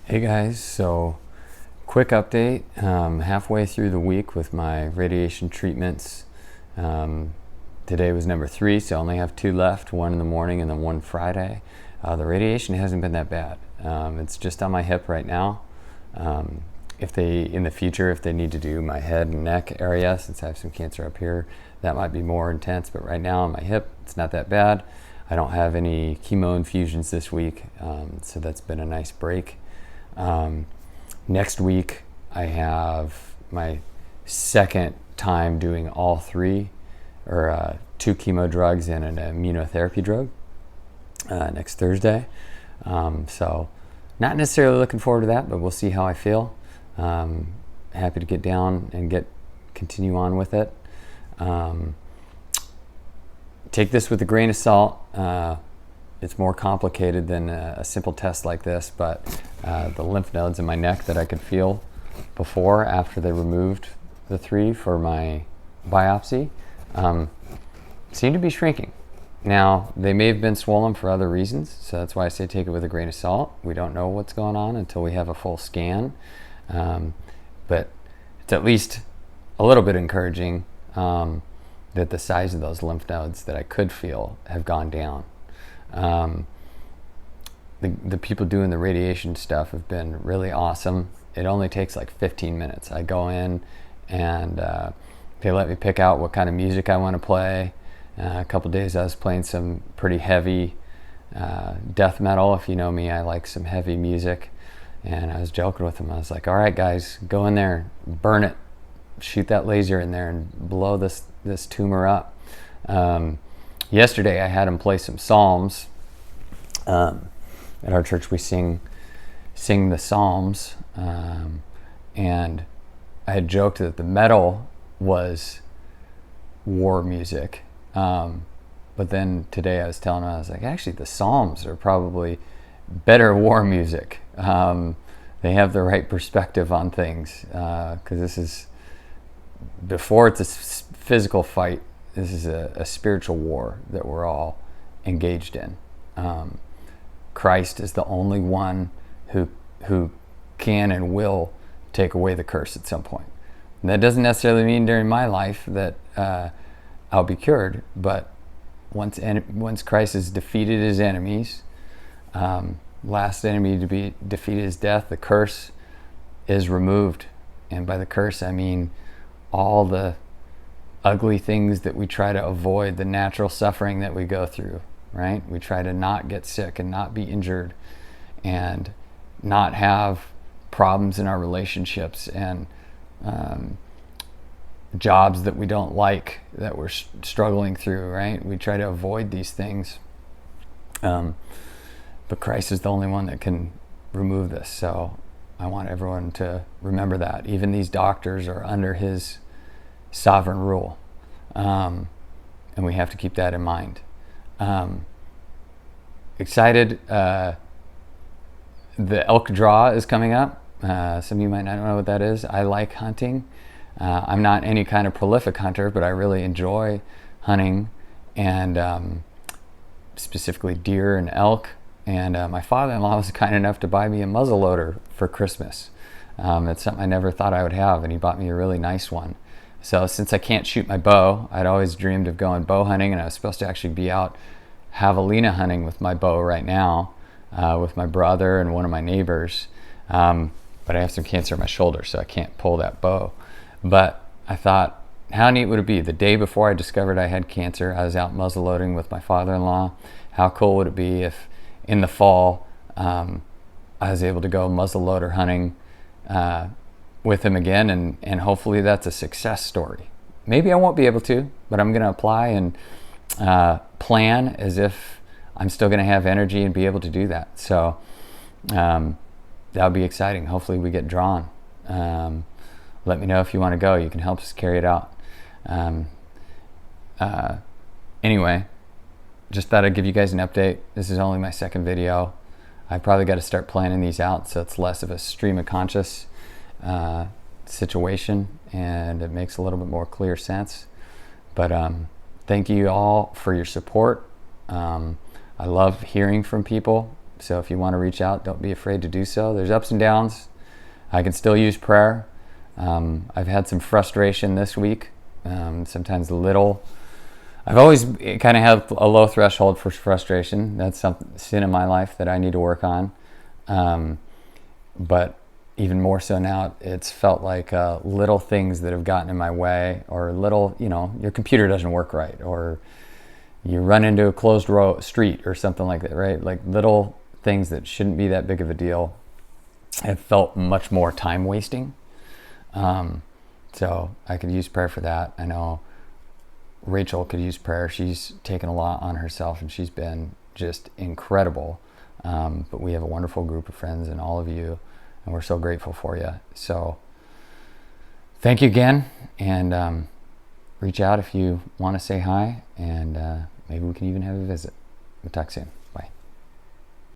Hey guys, so quick update. Halfway through the week with my radiation treatments. Today was number 3, so I only have 2 left, one in the morning and then one Friday. The radiation hasn't been that bad. It's just on my hip right now. In the future, if they need to do my head and neck area, since I have some cancer up here, that might be more intense, but right now on my hip, it's not that bad. I don't have any chemo infusions this week, so that's been a nice break. Next week I have my second time doing all 3 or 2 chemo drugs and an immunotherapy drug next Thursday. So not necessarily looking forward to that, but we'll see how I feel. Happy to get down and continue on with it. Take this with a grain of salt. It's more complicated than a simple test like this, but the lymph nodes in my neck that I could feel after they removed the 3 for my biopsy seem to be shrinking. Now, they may have been swollen for other reasons, so that's why I say take it with a grain of salt. We don't know what's going on until we have a full scan, but it's at least a little bit encouraging that the size of those lymph nodes that I could feel have gone down. The people doing the radiation stuff have been really awesome. It only takes like 15 minutes. I go in and they let me pick out what kind of music I want to play. A couple days I was playing some pretty heavy death metal. If you know me, I like some heavy music. And I was joking with them. I was like, all right guys, go in there, burn it, shoot that laser in there and blow this tumor up. Yesterday I had him play some Psalms. At our church we sing the Psalms, and I had joked that the metal was war music, but then today I was telling him, I was like, actually the Psalms are probably better war music. They have the right perspective on things, because this is, before it's a physical fight, this is a spiritual war that we're all engaged in. Christ is the only one who can and will take away the curse at some point. And that doesn't necessarily mean during my life that I'll be cured, but once Christ has defeated his enemies, last enemy to be defeated is death, the curse is removed. And by the curse I mean all the ugly things that we try to avoid, the natural suffering that we go through, right? We try to not get sick and not be injured and not have problems in our relationships and jobs that we don't like, that we're struggling through, right? We try to avoid these things. But Christ is the only one that can remove this. So I want everyone to remember that. Even these doctors are under his sovereign rule. And we have to keep that in mind. Excited. The elk draw is coming up. Some of you might not know what that is. I like hunting. I'm not any kind of prolific hunter, but I really enjoy hunting, and specifically deer and elk. And my father-in-law was kind enough to buy me a muzzleloader for Christmas. It's something I never thought I would have, and he bought me a really nice one. So since I can't shoot my bow, I'd always dreamed of going bow hunting, and I was supposed to actually be out javelina hunting with my bow right now, with my brother and one of my neighbors. But I have some cancer in my shoulder, so I can't pull that bow. But I thought, how neat would it be? The day before I discovered I had cancer, I was out muzzleloading with my father-in-law. How cool would it be if in the fall I was able to go muzzleloader hunting with him again, and hopefully that's a success story. Maybe I won't be able to, but I'm going to apply and plan as if I'm still going to have energy and be able to do that. So that'll be exciting. Hopefully we get drawn. Let me know if you want to go. You can help us carry it out. Anyway, just thought I'd give you guys an update. This is only my second video. I probably got to start planning these out so it's less of a stream of conscious situation, and it makes a little bit more clear sense. But thank you all for your support. I love hearing from people. So if you want to reach out, don't be afraid to do so. There's ups and downs. I can still use prayer. I've had some frustration this week. Sometimes I've always kind of had a low threshold for frustration. That's some sin in my life that I need to work on. But even more so now, it's felt like little things that have gotten in my way, or little, your computer doesn't work right, or you run into a closed street or something like that, right? Like little things that shouldn't be that big of a deal have felt much more time wasting. So I could use prayer for that. I know Rachel could use prayer. She's taken a lot on herself and she's been just incredible. But we have a wonderful group of friends and all of you, and we're so grateful for you. So thank you again, and reach out if you want to say hi, and maybe we can even have a visit. We'll talk soon.